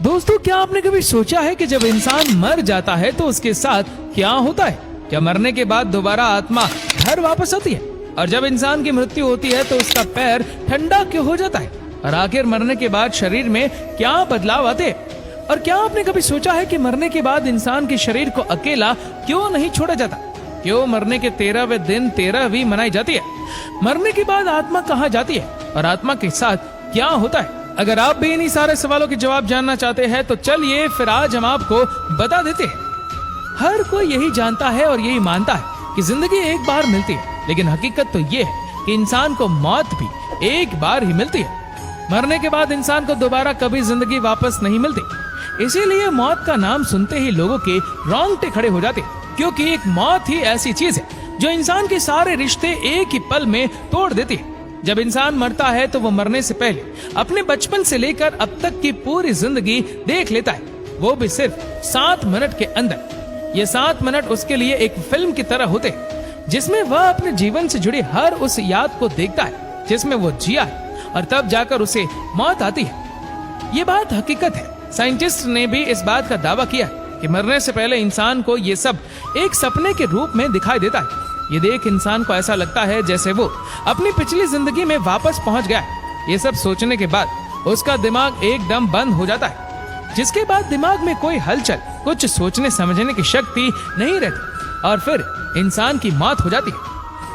दोस्तों, क्या आपने कभी सोचा है कि जब इंसान मर जाता है तो उसके साथ क्या होता है? क्या मरने के बाद दोबारा आत्मा घर वापस आती है? और जब इंसान की मृत्यु होती है तो उसका पैर ठंडा क्यों हो जाता है? और आखिर मरने के बाद शरीर में क्या बदलाव आते हैं? और क्या आपने कभी सोचा है कि मरने के बाद इंसान के शरीर को अकेला क्यों नहीं छोड़ा जाता? क्यों मरने के 13वें दिन 13वीं मनाई जाती है? मरने के बाद आत्मा कहाँ जाती है और आत्मा के साथ क्या होता है? अगर आप भी इन्हीं सारे सवालों के जवाब जानना चाहते हैं तो चलिए फिर आज हम आपको बता देते हैं। हर कोई यही जानता है और यही मानता है कि जिंदगी एक बार मिलती है, लेकिन हकीकत तो ये है कि इंसान को मौत भी एक बार ही मिलती है। मरने के बाद इंसान को दोबारा कभी जिंदगी वापस नहीं मिलती। इसीलिए मौत का नाम सुनते ही लोगों के रोंगटे खड़े हो जाते, क्योंकि एक मौत ही ऐसी चीज है जो इंसान के सारे रिश्ते एक ही पल में तोड़ देती है। जब इंसान मरता है तो वो मरने से पहले अपने बचपन से लेकर अब तक की पूरी जिंदगी देख लेता है, वो भी सिर्फ 7 मिनट के अंदर। ये 7 मिनट उसके लिए एक फिल्म की तरह होते हैं, जिसमें वह अपने जीवन से जुड़ी हर उस याद को देखता है जिसमें वो जिया है, और तब जाकर उसे मौत आती है। ये बात हकीकत है। साइंटिस्ट ने भी इस बात का दावा किया कि मरने से पहले इंसान को ये सब एक सपने के रूप में दिखाई देता है। ये देख इंसान को ऐसा लगता है जैसे वो अपनी पिछली जिंदगी में वापस पहुंच गया है। ये सब सोचने के बाद उसका दिमाग एकदम बंद हो जाता है, जिसके बाद दिमाग में कोई हलचल, कुछ सोचने समझने की शक्ति नहीं रहती, और फिर इंसान की मौत हो जाती है।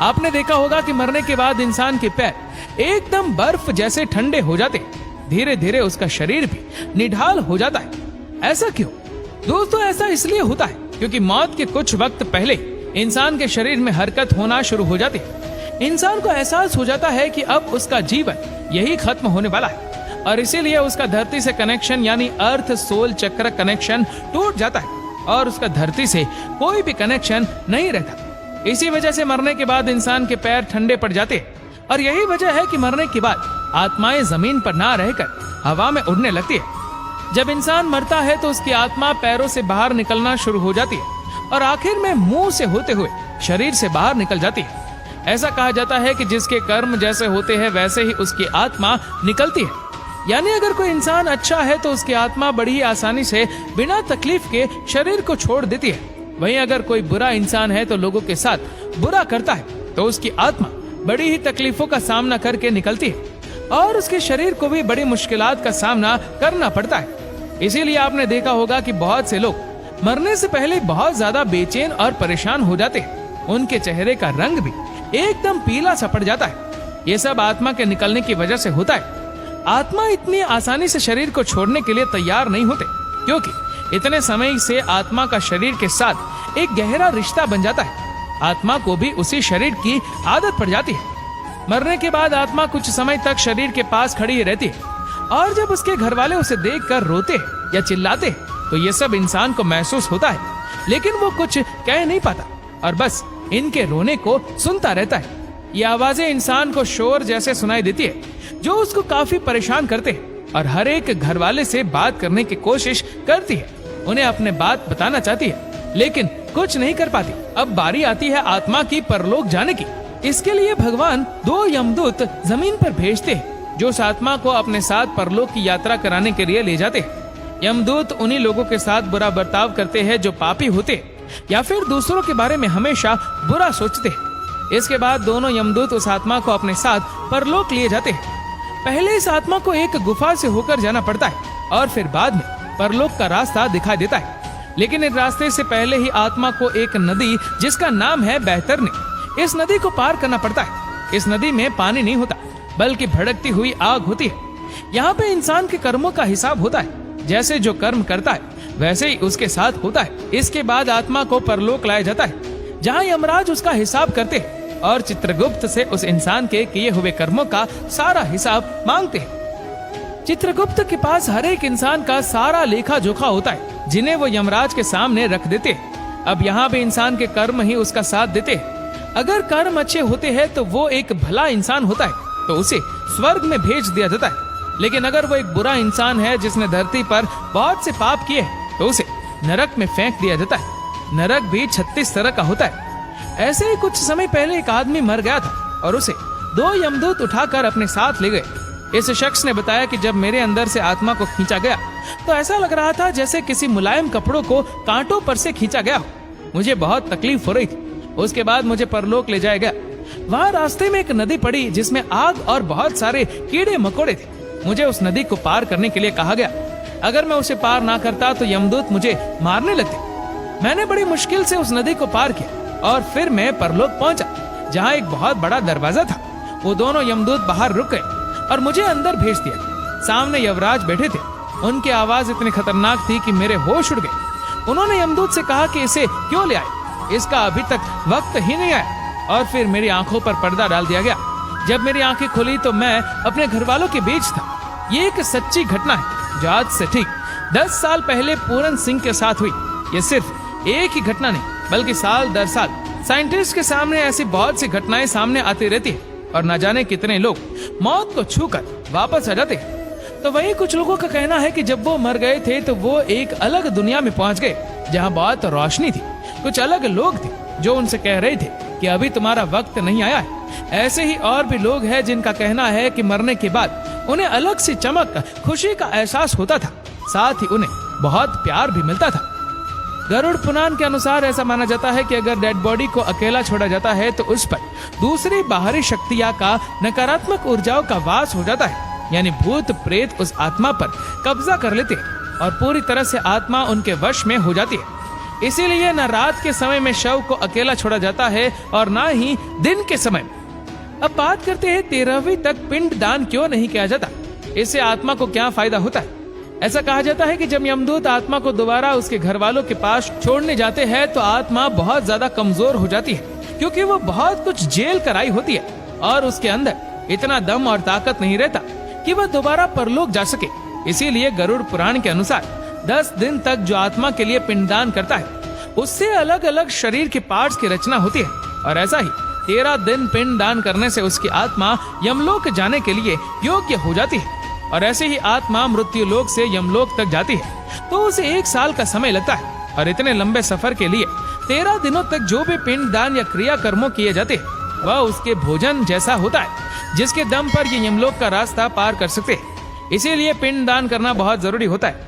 आपने देखा होगा कि मरने के बाद इंसान के पैर एकदम बर्फ जैसे ठंडे हो जाते, धीरे धीरे उसका शरीर भी निढाल हो जाता है। ऐसा क्यों? दोस्तों, ऐसा इसलिए होता है क्योंकि मौत के कुछ वक्त पहले इंसान के शरीर में हरकत होना शुरू हो जाती है। इंसान को एहसास हो जाता है कि अब उसका जीवन यही खत्म होने वाला है, और इसीलिए उसका धरती से कनेक्शन यानी अर्थ सोल चक्र कनेक्शन टूट जाता है, और उसका धरती से कोई भी कनेक्शन नहीं रहता। इसी वजह से मरने के बाद इंसान के पैर ठंडे पड़ जाते हैं, और यही वजह है कि मरने के बाद आत्माएं जमीन पर ना रहकर हवा में उड़ने लगती है। जब इंसान मरता है तो उसकी आत्मा पैरों से बाहर निकलना शुरू हो जाती है, और आखिर में मुंह से होते हुए शरीर से बाहर निकल जाती है। ऐसा कहा जाता है कि जिसके कर्म जैसे होते हैं वैसे ही उसकी आत्मा निकलती है। यानी अगर कोई इंसान अच्छा है तो उसकी आत्मा बड़ी ही आसानी से बिना तकलीफ के शरीर को छोड़ देती है। वहीं अगर कोई बुरा इंसान है तो लोगों के साथ बुरा करता है तो उसकी आत्मा बड़ी ही तकलीफों का सामना करके निकलती है, और उसके शरीर को भी बड़ी मुश्किलात का सामना करना पड़ता है। इसीलिए आपने देखा होगा कि बहुत से लोग मरने से पहले बहुत ज्यादा बेचैन और परेशान हो जाते हैं। उनके चेहरे का रंग भी एकदम पीला सा पड़ जाता है। ये सब आत्मा के निकलने की वजह से होता है। आत्मा इतनी आसानी से शरीर को छोड़ने के लिए तैयार नहीं होते, क्योंकि इतने समय से आत्मा का शरीर के साथ एक गहरा रिश्ता बन जाता है। आत्मा को भी उसी शरीर की आदत पड़ जाती है। मरने के बाद आत्मा कुछ समय तक शरीर के पास खड़ी रहती है, और जब उसके घर वाले उसे देखकर रोते या चिल्लाते तो ये सब इंसान को महसूस होता है, लेकिन वो कुछ कह नहीं पाता और बस इनके रोने को सुनता रहता है। ये आवाजें इंसान को शोर जैसे सुनाई देती है, जो उसको काफी परेशान करते हैं, और हर एक घर वाले से बात करने की कोशिश करती है। उन्हें अपने बात बताना चाहती है, लेकिन कुछ नहीं कर पाती। अब बारी आती है आत्मा की परलोक जाने की। इसके लिए भगवान 2 यमदूत जमीन पर भेजते हैं, जो उस आत्मा को अपने साथ परलोक की यात्रा कराने के लिए ले जाते हैं। यमदूत उन्हीं लोगों के साथ बुरा बर्ताव करते हैं जो पापी होते या फिर दूसरों के बारे में हमेशा बुरा सोचते हैं। इसके बाद दोनों यमदूत उस आत्मा को अपने साथ परलोक लिए जाते हैं। पहले इस आत्मा को एक गुफा से होकर जाना पड़ता है, और फिर बाद में परलोक का रास्ता दिखाई देता है। लेकिन इस रास्ते से पहले ही आत्मा को एक नदी जिसका नाम है बैतरनी, इस नदी को पार करना पड़ता है। इस नदी में पानी नहीं होता, बल्कि भड़कती हुई आग होती है। यहाँ पे इंसान के कर्मों का हिसाब होता है। जैसे जो कर्म करता है वैसे ही उसके साथ होता है। इसके बाद आत्मा को परलोक लाया जाता है, जहाँ यमराज उसका हिसाब करते हैं और चित्रगुप्त से उस इंसान के किए हुए कर्मों का सारा हिसाब मांगते हैं। चित्रगुप्त के पास हर एक इंसान का सारा लेखा जोखा होता है, जिन्हें वो यमराज के सामने रख देते हैं। अब यहाँ भी इंसान के कर्म ही उसका साथ देते हैं। अगर कर्म अच्छे होते हैं तो वो एक भला इंसान होता है, तो उसे स्वर्ग में भेज दिया जाता है। लेकिन अगर वो एक बुरा इंसान है जिसने धरती पर बहुत से पाप किए तो उसे नरक में फेंक दिया जाता है। नरक भी 36 तरह का होता है। ऐसे ही कुछ समय पहले एक आदमी मर गया था और उसे 2 यमदूत उठाकर अपने साथ ले गए। इस शख्स ने बताया कि जब मेरे अंदर से आत्मा को खींचा गया तो ऐसा लग रहा था जैसे किसी मुलायम कपड़ों को कांटों पर से खींचा गया हो। मुझे बहुत तकलीफ हो रही थी। उसके बाद मुझे परलोक ले जाया गया। वहाँ रास्ते में एक नदी पड़ी जिसमें आग और बहुत सारे कीड़े मकोड़े थे। मुझे उस नदी को पार करने के लिए कहा गया। अगर मैं उसे पार ना करता तो यमदूत मुझे मारने लगते। मैंने बड़ी मुश्किल से उस नदी को पार किया और फिर मैं परलोक पहुंचा, जहाँ एक बहुत बड़ा दरवाजा था। वो दोनों यमदूत बाहर रुक गए और मुझे अंदर भेज दिया। सामने यमराज बैठे थे। उनकी आवाज इतनी खतरनाक थी कि मेरे होश उड़ गए। उन्होंने यमदूत से कहा कि इसे क्यों ले आए, इसका अभी तक वक्त ही नहीं आया। और फिर मेरी आंखों पर पर्दा डाल दिया गया। जब मेरी आंखें खुली तो मैं अपने घर वालों के बीच था। ये एक सच्ची घटना है जो आज से ठीक 10 साल पहले पूरन सिंह के साथ हुई। ये सिर्फ एक ही घटना नहीं बल्कि साल दर साल साइंटिस्ट के सामने ऐसी बहुत सी घटनाएं सामने आती रहती है और न जाने कितने लोग मौत को छूकर वापस आ जाते हैं। तो वही कुछ लोगों का कहना है कि जब वो मर गए थे तो वो एक अलग दुनिया में पहुंच गए जहां बहुत रोशनी थी। कुछ अलग लोग थे जो उनसे कह रहे थे कि अभी तुम्हारा वक्त नहीं आया है। ऐसे ही और भी लोग हैं जिनका कहना है कि मरने के बाद उन्हें अलग सी चमक, खुशी का एहसास होता था, साथ ही उन्हें बहुत प्यार भी मिलता था। गरुड़ पुराण के अनुसार ऐसा माना जाता है कि अगर डेड बॉडी को अकेला छोड़ा जाता है तो उस पर दूसरी बाहरी शक्तियां का नकारात्मक ऊर्जाओं का वास हो जाता है, यानी भूत प्रेत उस आत्मा पर कब्जा कर लेते हैं और पूरी तरह से आत्मा उनके वश में हो जाती है। इसीलिए न रात के समय में शव को अकेला छोड़ा जाता है और न ही दिन के समय में। अब बात करते हैं 13वीं तक पिंड दान क्यों नहीं किया जाता, इससे आत्मा को क्या फायदा होता है। ऐसा कहा जाता है कि जब यमदूत आत्मा को दोबारा उसके घर वालों के पास छोड़ने जाते हैं तो आत्मा बहुत ज्यादा कमजोर हो जाती है, क्योंकि वो बहुत कुछ जेल कराई होती है और उसके अंदर इतना दम और ताकत नहीं रहता कि वह दोबारा परलोक जा सके। इसीलिए गरुड़ पुराण के अनुसार 10 दिन तक जो आत्मा के लिए पिंडदान करता है उससे अलग अलग शरीर के पार्ट्स की रचना होती है और ऐसा ही 13 दिन पिंडदान करने से उसकी आत्मा यमलोक जाने के लिए योग्य हो जाती है और ऐसे ही आत्मा मृत्यु लोक से यमलोक तक जाती है तो उसे 1 साल का समय लगता है। और इतने लंबे सफर के लिए 13 दिनों तक जो भी पिंडदान या क्रिया कर्मों किए जाते हैं वह उसके भोजन जैसा होता है, जिसके दम पर ये यमलोक का रास्ता पार कर सकते हैं। इसीलिए पिंडदान करना बहुत जरूरी होता है।